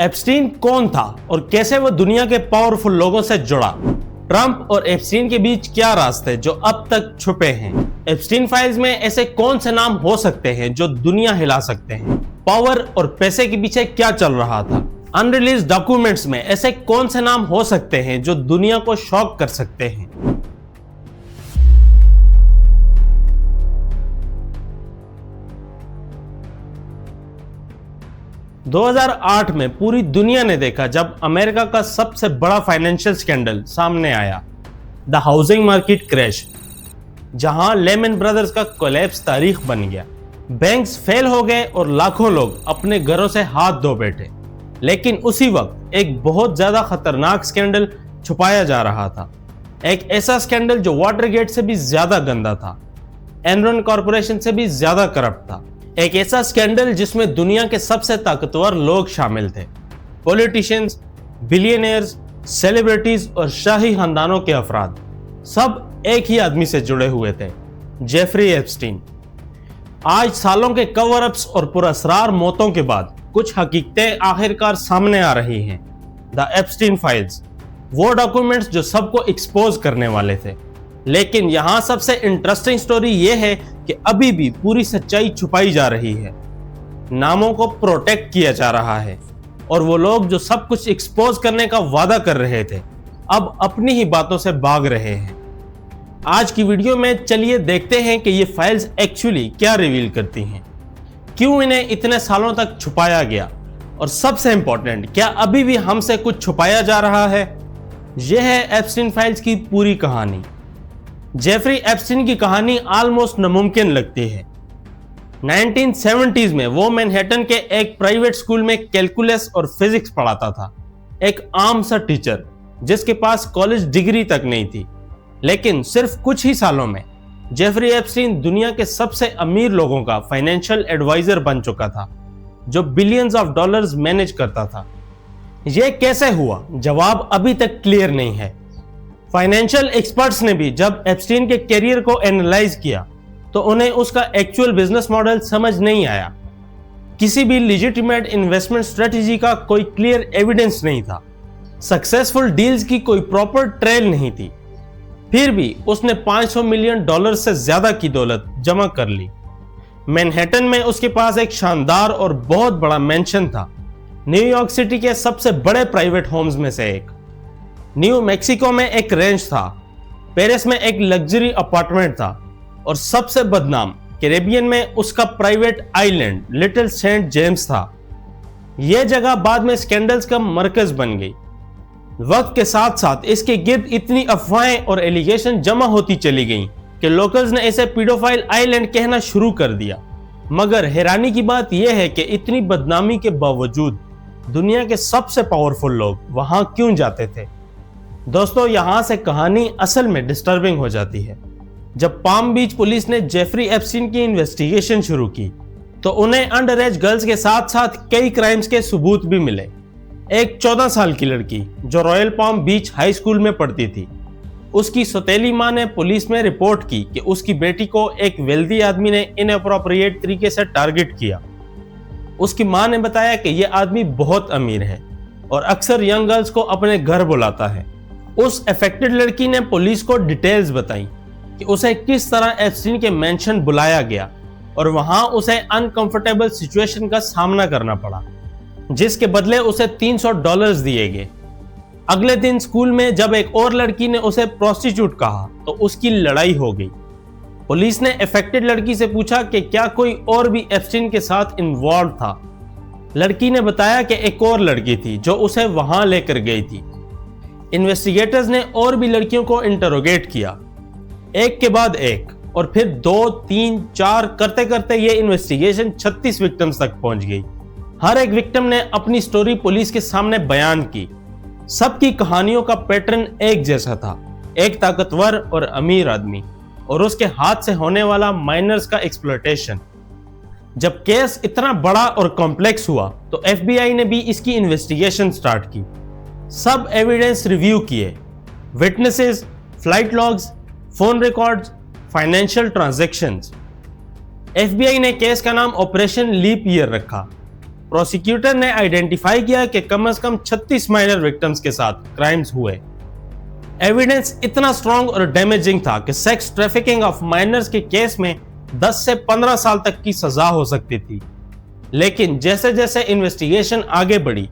Epstein कौन था और कैसे वो दुनिया के पावरफुल लोगों से जुड़ा? ट्रंप और एप्स्टीन के बीच क्या राज थे जो अब तक छुपे हैं? एप्स्टीन फाइल्स में ऐसे कौन से नाम हो सकते हैं जो दुनिया हिला सकते हैं? पावर और पैसे के पीछे क्या चल रहा था? अनरिलीज डॉक्यूमेंट्स में ऐसे कौन से नाम हो सकते हैं जो दुनिया को शॉक कर सकते हैं? 2008 में पूरी दुनिया ने देखा जब अमेरिका का सबसे बड़ा फाइनेंशियल स्कैंडल सामने आया, द हाउसिंग मार्केट क्रैश, जहां लेमन ब्रदर्स का कोलैप्स तारीख बन गया। बैंक्स फेल हो गए और लाखों लोग अपने घरों से हाथ धो बैठे। लेकिन उसी वक्त एक बहुत ज्यादा खतरनाक स्कैंडल छुपाया जा रहा था, एक ऐसा स्कैंडल जो वाटरगेट से भी ज्यादा गंदा था, एनरॉन कॉर्पोरेशन से भी ज्यादा करप्ट था, एक ऐसा स्कैंडल जिसमें दुनिया के सबसे ताकतवर लोग शामिल थे, पॉलिटिशियंस, बिलियनियर्स, सेलिब्रिटीज और शाही खानदानों के अफराद, सब एक ही आदमी से जुड़े हुए थे, जेफरी एप्स्टीन। आज सालों के कवर अप्स और पुरअसरार मौतों के बाद कुछ हकीकतें आखिरकार सामने आ रही हैं। द एप्स्टीन फाइल्स, वो डॉक्यूमेंट्स जो सबको एक्सपोज करने वाले थे। लेकिन यहां सबसे इंटरेस्टिंग स्टोरी यह है कि अभी भी पूरी सच्चाई छुपाई जा रही है, नामों को प्रोटेक्ट किया जा रहा है और वो लोग जो सब कुछ एक्सपोज करने का वादा कर रहे थे अब अपनी ही बातों से भाग रहे हैं। आज की वीडियो में चलिए देखते हैं कि ये फाइल्स एक्चुअली क्या रिवील करती हैं, क्यों इन्हें इतने सालों तक छुपाया गया और सबसे इंपॉर्टेंट, क्या अभी भी हमसे कुछ छुपाया जा रहा है। यह है एप्स्टीन फाइल्स की पूरी कहानी। जेफरी एप्स्टीन की कहानी ऑलमोस्ट नामुमकिन लगती है। 1970s में वो मैनहट्टन के एक प्राइवेट स्कूल में कैलकुलस और फिजिक्स पढ़ाता था, एक आम सा टीचर जिसके पास कॉलेज डिग्री तक नहीं थी। लेकिन सिर्फ कुछ ही सालों में जेफरी एप्स्टीन दुनिया के सबसे अमीर लोगों का फाइनेंशियल एडवाइजर बन चुका था, जो बिलियंस ऑफ डॉलर्स मैनेज करता था। यह कैसे हुआ, जवाब अभी तक क्लियर नहीं है। फाइनेंशियल एक्सपर्ट्स ने भी जब एप्स्टीन के करियर को एनालाइज किया तो उन्हें उसका एक्चुअल बिजनेस मॉडल समझ नहीं आया। किसी भी लेजिटिमेट इन्वेस्टमेंट स्ट्रेटजी का कोई क्लियर एविडेंस नहीं था, सक्सेसफुल डील्स की कोई प्रॉपर ट्रेल नहीं थी। फिर भी उसने $500 मिलियन से ज्यादा की दौलत जमा कर ली। मैनहट्टन में उसके पास एक शानदार और बहुत बड़ा मैंशन था, न्यूयॉर्क सिटी के सबसे बड़े प्राइवेट होम्स में से एक। न्यू मैक्सिको में एक रेंज था, पेरिस में एक लग्जरी अपार्टमेंट था और सबसे बदनाम कैरेबियन में उसका private island Little Saint James था। यह जगह बाद में स्कैंडल्स का मरकज बन गई। वक्त के साथ साथ इसके गिर्द इतनी अफवाहें और एलिगेशन जमा होती चली गईं कि लोकल्स ने इसे पीडोफाइल आइलैंड कहना शुरू कर दिया। मगर हैरानी की बात यह है कि इतनी बदनामी के बावजूद दुनिया के सबसे पावरफुल लोग वहां क्यों जाते थे? दोस्तों, यहां से कहानी असल में डिस्टर्बिंग हो जाती है। जब पाम बीच पुलिस ने जेफरी एप्स्टीन की इन्वेस्टिगेशन शुरू की तो उन्हें अंडर एज गर्ल्स के साथ साथ कई क्राइम्स के सबूत भी मिले। एक 14 साल की लड़की जो रॉयल पाम बीच हाई स्कूल में पढ़ती थी, उसकी सौतेली मां ने पुलिस में रिपोर्ट की कि उसकी बेटी को एक वेल्दी आदमी ने इनअप्रोप्रिएट तरीके से टारगेट किया। उसकी मां ने बताया कि यह आदमी बहुत अमीर है और अक्सर यंग गर्ल्स को अपने घर बुलाता है। उस अफेक्टेड लड़की ने पुलिस को डिटेल्स बताई कि उसे किस तरह एप्स्टीन के मेंशन बुलाया गया और वहां उसे अनकंफर्टेबल सिचुएशन का सामना करना पड़ा, जिसके बदले उसे $300 दिए गए। अगले दिन स्कूल में जब एक और लड़की ने उसे प्रोस्टिट्यूट कहा तो उसकी लड़ाई हो गई। पुलिस ने अफेक्टेड लड़की से पूछा कि क्या कोई और भी एप्स्टीन के साथ इन्वॉल्व था। लड़की ने बताया कि एक और लड़की थी जो उसे वहां लेकर गई थी। इन्वेस्टिगेटर्स ने और भी लड़कियों को इंटरोगेट किया, एक के बाद एक, और फिर 2, 3, 4 करते करते ये इन्वेस्टिगेशन 36 विक्टिम्स तक पहुंच गई। हर एक विक्टिम ने अपनी स्टोरी पुलिस के सामने बयान की। सबकी कहानियों का पैटर्न एक जैसा था, एक ताकतवर और अमीर आदमी और उसके हाथ से होने वाला माइनर्स का एक्सप्लॉयटेशन। जब केस इतना बड़ा और कॉम्प्लेक्स हुआ तो FBI ने भी इसकी इन्वेस्टिगेशन स्टार्ट की। सब एविडेंस रिव्यू किए, witnesses, flight logs, phone records, financial transactions. FBI ने केस का नाम ऑपरेशन लीप ईयर रखा। प्रोसिक्यूटर ने आइडेंटिफाई किया कि कम से कम 36 माइनर विक्टिम्स के साथ क्राइम्स हुए। एविडेंस इतना स्ट्रॉन्ग और डैमेजिंग था कि सेक्स ट्रैफिकिंग ऑफ माइनर्स के केस में 10 से 15 साल तक की सजा हो सकती थी। लेकिन जैसे जैसे इन्वेस्टिगेशन आगे बढ़ी,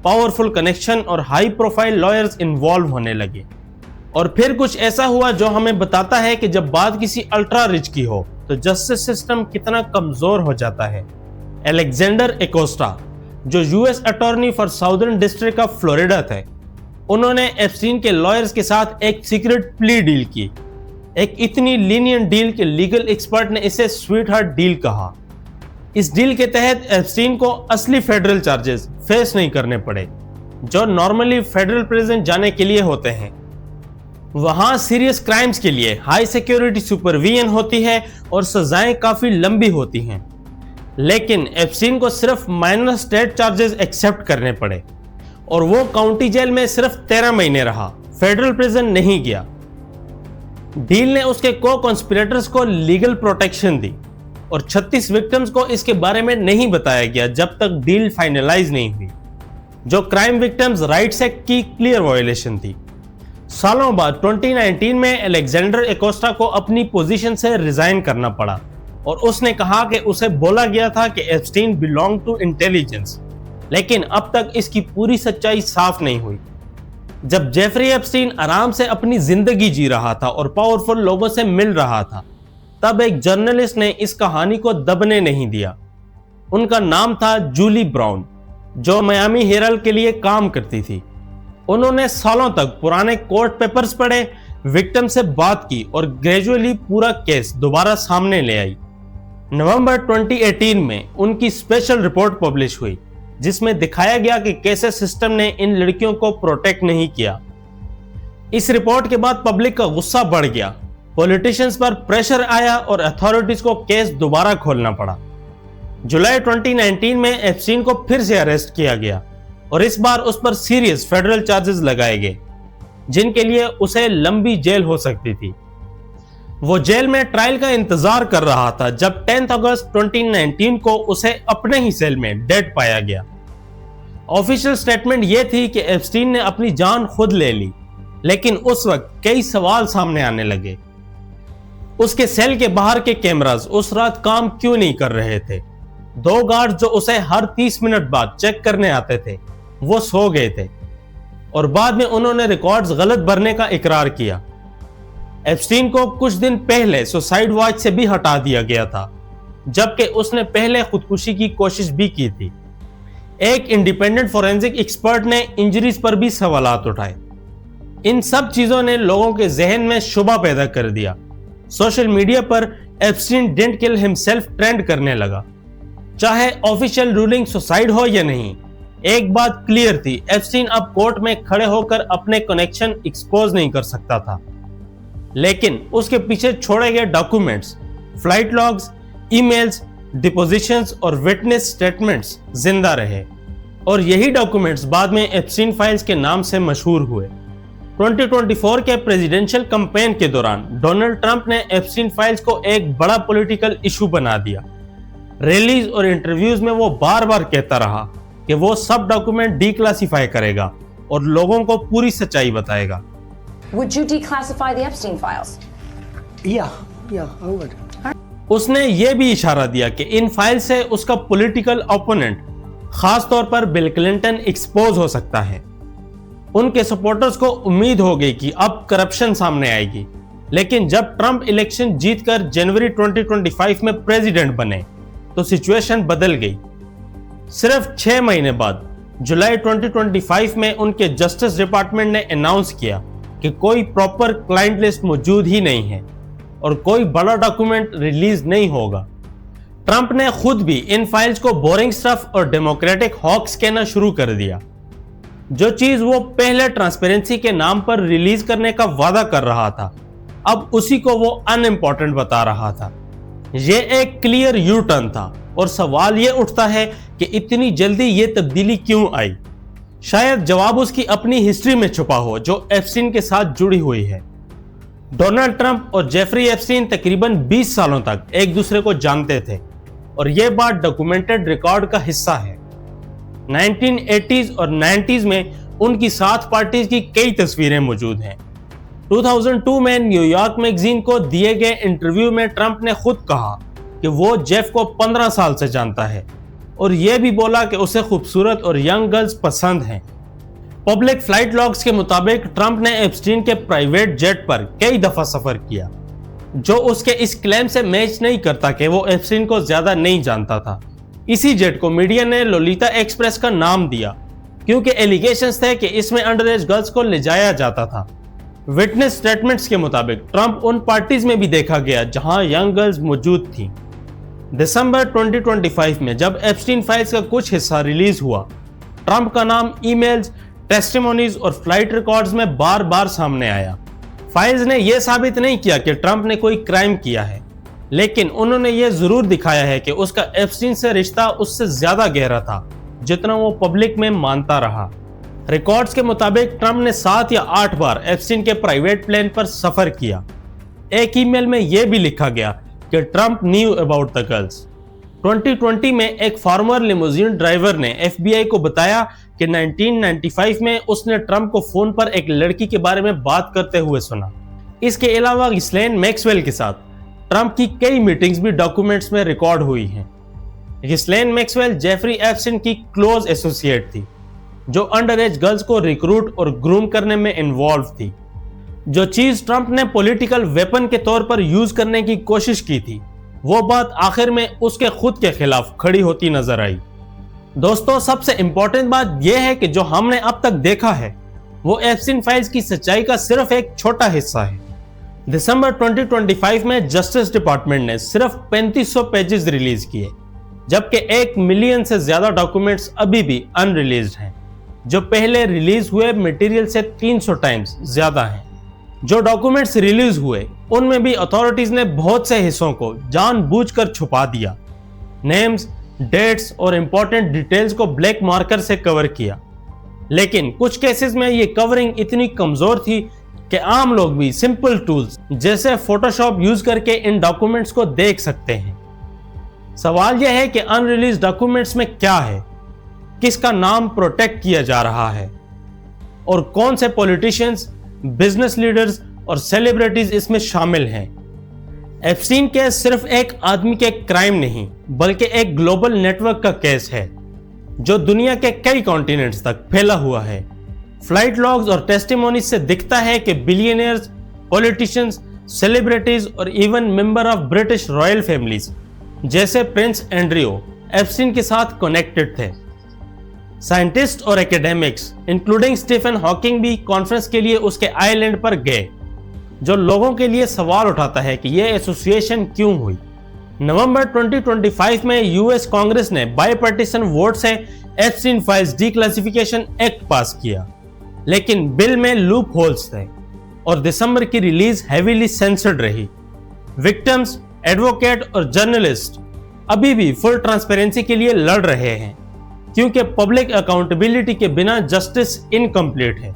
पावरफुल कनेक्शन और हाई प्रोफाइल लॉयर्स इन्वॉल्व होने लगे। और फिर कुछ ऐसा हुआ जो हमें बताता है कि जब बात किसी अल्ट्रा रिच की हो तो जस्टिस सिस्टम कितना कमजोर हो जाता है। एलेक्जेंडर एकोस्टा, जो US attorney for southern district of Florida थे, उन्होंने एप्स्टीन के लॉयर्स के साथ एक सीक्रेट प्ली डील की। एक इतनी लीनियंट डील कि लीगल एक्सपर्ट ने इसे स्वीट हार्ट डील कहा। इस डील के तहत एप्स्टीन को असली फेडरल चार्जेस फेस नहीं करने पड़े, जो नॉर्मली फेडरल प्रिजन जाने के लिए होते हैं। वहां सीरियस क्राइम्स के लिए हाई सिक्योरिटी सुपरविजन होती है और सजाएं काफी लंबी होती हैं। लेकिन एप्स्टीन को सिर्फ माइनर स्टेट चार्जेस एक्सेप्ट करने पड़े और वो काउंटी जेल में सिर्फ 13 महीने रहा, फेडरल प्रिजन नहीं गया। डील ने उसके को कॉन्स्पिरेटर्स को लीगल प्रोटेक्शन दी और 36 विक्टिम्स को इसके बारे में नहीं बताया गया जब तक डील फाइनलाइज नहीं हुई, जो क्राइम विक्टिम्स राइट्स एक्ट की क्लियर वायलेशन थी। सालों बाद 2019 में अलेक्जेंडर एकोस्टा को अपनी पोजीशन से रिजाइन करना पड़ा और उसने कहा कि उसे बोला गया था कि एप्स्टीन बिलोंग टू इंटेलिजेंस, लेकिन अब तक इसकी पूरी सच्चाई साफ नहीं हुई। जब जेफरी एप्स्टीन आराम से अपनी जिंदगी जी रहा था और पावरफुल लोगों से मिल रहा था, तब एक जर्नलिस्ट ने इस कहानी को दबने नहीं दिया। उनका नाम था जूली ब्राउन, जो मियामी हेराल्ड के लिए काम करती थी। उन्होंने सालों तक पुराने कोर्ट पेपर्स पढ़े, विक्टिम से बात की और ग्रेजुअली पूरा केस दोबारा सामने ले आई। नवंबर 2018 में उनकी स्पेशल रिपोर्ट पब्लिश हुई, जिसमें दिखाया गया कि कैसे सिस्टम ने इन लड़कियों को प्रोटेक्ट नहीं किया। इस रिपोर्ट के बाद पब्लिक का गुस्सा बढ़ गया, पॉलिटिशियंस पर प्रेशर आया और अथॉरिटीज को केस दोबारा खोलना पड़ा। जुलाई 2019 में एप्स्टीन को फिर से अरेस्ट किया गया और इस बार उस पर सीरियस फेडरल चार्जेस लगाए गए, जिनके लिए उसे लंबी जेल हो सकती थी। वो जेल में ट्रायल का इंतजार कर रहा था जब 10 अगस्त 2019 को उसे अपने ही सेल में डेड पाया गया। ऑफिशियल स्टेटमेंट यह थी कि एप्स्टीन ने अपनी जान खुद ले ली, लेकिन उस वक्त कई सवाल सामने आने लगे। उसके सेल के बाहर के कैमरास उस रात काम क्यों नहीं कर रहे थे? 2 गार्ड जो उसे हर 30 मिनट बाद चेक करने आते थे, वो सो गए थे और बाद में उन्होंने रिकॉर्ड्स गलत भरने का इकरार किया। एप्स्टीन को कुछ दिन पहले सुसाइड वॉच से भी हटा दिया गया था, जबकि उसने पहले खुदकुशी की कोशिश भी की थी। एक इंडिपेंडेंट फोरेंसिक एक्सपर्ट ने इंजरीज पर भी सवालात उठाए। इन सब चीजों ने लोगों के जहन में शुबा पैदा कर दिया। सोशल मीडिया पर Epstein didn't kill himself trend करने लगा। चाहे ऑफिशियल रूलिंग सुसाइड हो या नहीं, एक बात क्लियर थी, एप्स्टीन अब कोर्ट में खड़े होकर अपने कनेक्शन एक्सपोज नहीं कर सकता था। लेकिन उसके पीछे छोड़े गए documents, flight logs, emails, depositions और विटनेस स्टेटमेंट्स जिंदा रहे और यही डॉक्यूमेंट्स बाद में एप्स्टीन फाइल्स के नाम से मशहूर हुए। 2024 के प्रेसिडेंशियल कैंपेन के दौरान डोनाल्ड ट्रंप ने एप्स्टीन फाइल्स को एक बड़ा पॉलिटिकल इशू बना दिया। रैलीज और इंटरव्यूज में वो बार बार कहता रहा कि वो सब डॉक्यूमेंट डीक्लासिफाई करेगा और लोगों को पूरी सच्चाई बताएगा। Would you declassify the Epstein files? Yeah, I would. उसने ये भी इशारा दिया कि इन फाइल से उसका पॉलिटिकल ओपोनेंट, खास तौर पर बिल क्लिंटन, एक्सपोज हो सकता है। उनके सपोर्टर्स को उम्मीद हो गई कि अब करप्शन सामने आएगी, लेकिन जब ट्रंप इलेक्शन जीतकर जनवरी 2025 में प्रेसिडेंट बने तो सिचुएशन बदल गई। सिर्फ 6 महीने बाद जुलाई 2025 में उनके जस्टिस डिपार्टमेंट ने अनाउंस किया कि कोई प्रॉपर क्लाइंट लिस्ट मौजूद ही नहीं है और कोई बड़ा डॉक्यूमेंट रिलीज नहीं होगा। ट्रंप ने खुद भी इन फाइल्स को बोरिंग स्टफ और डेमोक्रेटिक हॉक्स कहना शुरू कर दिया। जो चीज वो पहले ट्रांसपेरेंसी के नाम पर रिलीज करने का वादा कर रहा था, अब उसी को वो अनइम्पॉर्टेंट बता रहा था। ये एक क्लियर यू टर्न था और सवाल ये उठता है कि इतनी जल्दी ये तब्दीली क्यों आई? शायद जवाब उसकी अपनी हिस्ट्री में छुपा हो जो एप्स्टीन के साथ जुड़ी हुई है। डोनाल्ड ट्रंप और जेफरी एप्स्टीन तकरीबन 20 सालों तक एक दूसरे को जानते थे और यह बात डॉक्यूमेंटेड रिकॉर्ड का हिस्सा है। 1980s और 90s में उनकी साथ पार्टीज की कई तस्वीरें मौजूद हैं। 2002 में न्यूयॉर्क मैगजीन को दिए गए इंटरव्यू में ट्रंप ने खुद कहा कि वो जेफ को 15 साल से जानता है और यह भी बोला कि उसे खूबसूरत और यंग गर्ल्स पसंद हैं। पब्लिक फ्लाइट लॉग्स के मुताबिक ट्रंप ने एप्स्टीन के प्राइवेट जेट पर कई दफा सफर किया, जो उसके इस क्लेम से मैच नहीं करता कि वो एप्स्टीन को ज्यादा नहीं जानता था। इसी जेट को मीडिया ने लोलिता एक्सप्रेस का नाम दिया क्योंकि एलिगेशंस थे कि इसमें अंडर एज गर्ल्स को ले जाया जाता था। विटनेस स्टेटमेंट्स के मुताबिक ट्रंप उन पार्टीज में भी देखा गया जहां यंग गर्ल्स मौजूद थीं। दिसंबर 2025 में जब एप्स्टीन फाइल्स का कुछ हिस्सा रिलीज हुआ, ट्रंप का नाम ईमेल्स, टेस्टिमोनीज और फ्लाइट रिकॉर्ड्स में बार बार सामने आया। फाइल्स ने यह साबित नहीं किया कि ट्रंप ने कोई क्राइम किया है, लेकिन उन्होंने यह जरूर दिखाया है कि उसका एप्स्टीन से रिश्ता उससे ज्यादा गहरा था जितना वो पब्लिक में मानता रहा। रिकॉर्ड्स के मुताबिक ट्रंप ने 7 या 8 बार एप्स्टीन के प्राइवेट प्लेन पर सफर किया। एक ईमेल में यह भी लिखा गया कि Trump knew about the girls. 2020 में एक फॉर्मर लिमोजीन ड्राइवर ने FBI को बताया कि 1995 में उसने ट्रंप को फोन पर एक लड़की के बारे में बात करते हुए सुना। इसके अलावा गिस्लेन मैक्सवेल के साथ ट्रंप की कई मीटिंग्स भी डॉक्यूमेंट्स में रिकॉर्ड हुई हैं। गिस्लेन मैक्सवेल जेफरी एप्स्टीन की क्लोज एसोसिएट थी, जो अंडर एज गर्ल्स को रिक्रूट और ग्रूम करने में इन्वॉल्व थी। जो चीज ट्रंप ने पॉलिटिकल वेपन के तौर पर यूज करने की कोशिश की थी, वो बात आखिर में उसके खुद के खिलाफ खड़ी होती नजर आई। दोस्तों, सबसे इंपॉर्टेंट बात यह है कि जो हमने अब तक देखा है वो एप्स्टीन फाइल्स की सच्चाई का सिर्फ एक छोटा हिस्सा है। दिसंबर 2025 में जस्टिस डिपार्टमेंट ने सिर्फ 3500 पेजेस रिलीज किए, जबकि 1 मिलियन से ज्यादा डॉक्यूमेंट्स अभी भी अनरिलीज्ड हैं, जो पहले रिलीज हुए मटेरियल से 300 टाइम्स ज्यादा हैं। जो डॉक्यूमेंट्स रिलीज हुए उनमें भी अथॉरिटीज ने बहुत से हिस्सों को जानबूझकर छुपा दिया, नेम्स, डेट्स और इंपॉर्टेंट डिटेल्स को ब्लैक मार्कर से कवर किया। लेकिन कुछ केसेस में ये कवरिंग इतनी कमजोर थी कि आम लोग भी सिंपल टूल्स जैसे फोटोशॉप यूज करके इन डॉक्यूमेंट्स को देख सकते हैं। सवाल यह है कि अनरिलीज डॉक्यूमेंट्स में क्या है, किसका नाम प्रोटेक्ट किया जा रहा है और कौन से पॉलिटिशियंस, बिजनेस लीडर्स और सेलिब्रिटीज इसमें शामिल हैं। एप्स्टीन केस सिर्फ एक आदमी के क्राइम नहीं बल्कि एक ग्लोबल नेटवर्क का केस है जो दुनिया के कई कॉन्टिनेंट्स तक फैला हुआ है। फ्लाइट लॉग्स और टेस्टिमोनीज से दिखता है कि बिलियनियर्स, पॉलिटिशियंस, सेलिब्रिटीज और even member of British royal families जैसे प्रिंस एंड्रयू एप्स्टीन के साथ कनेक्टेड थे। साइंटिस्ट और एकेडमिक्स इंक्लूडिंग स्टीफन हॉकिंग भी कॉन्फ्रेंस के लिए उसके आइलैंड पर गए, जो लोगों के लिए सवाल उठाता है कि यह एसोसिएशन क्यों हुई। नवंबर 2025 में यूएस कांग्रेस ने बायपार्टीसन वोट से एप्स्टीन फाइल्स डीक्लासिफिकेशन एक्ट पास किया, लेकिन बिल में लूप होल्स थे और दिसंबर की रिलीज हेवीली सेंसर्ड रही। विक्टिम्स, एडवोकेट और जर्नलिस्ट अभी भी फुल ट्रांसपेरेंसी के लिए लड़ रहे हैं क्योंकि पब्लिक अकाउंटेबिलिटी के बिना जस्टिस इनकम्प्लीट है।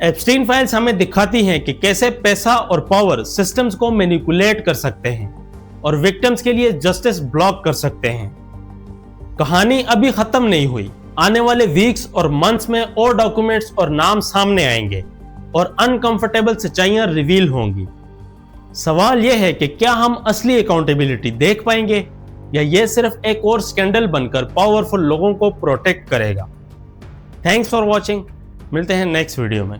एप्स्टीन फाइल्स हमें दिखाती हैं कि कैसे पैसा और पावर सिस्टम्स को मैनिपुलेट कर सकते हैं और विक्टिम्स के लिए जस्टिस ब्लॉक कर सकते हैं। कहानी अभी खत्म नहीं हुई। आने वाले वीक्स और मंथ्स में और डॉक्यूमेंट्स और नाम सामने आएंगे और अनकंफर्टेबल सच्चाइयां रिवील होंगी। सवाल यह है कि क्या हम असली अकाउंटेबिलिटी देख पाएंगे या यह सिर्फ एक और स्कैंडल बनकर पावरफुल लोगों को प्रोटेक्ट करेगा। Thanks for watching. मिलते हैं नेक्स्ट वीडियो में।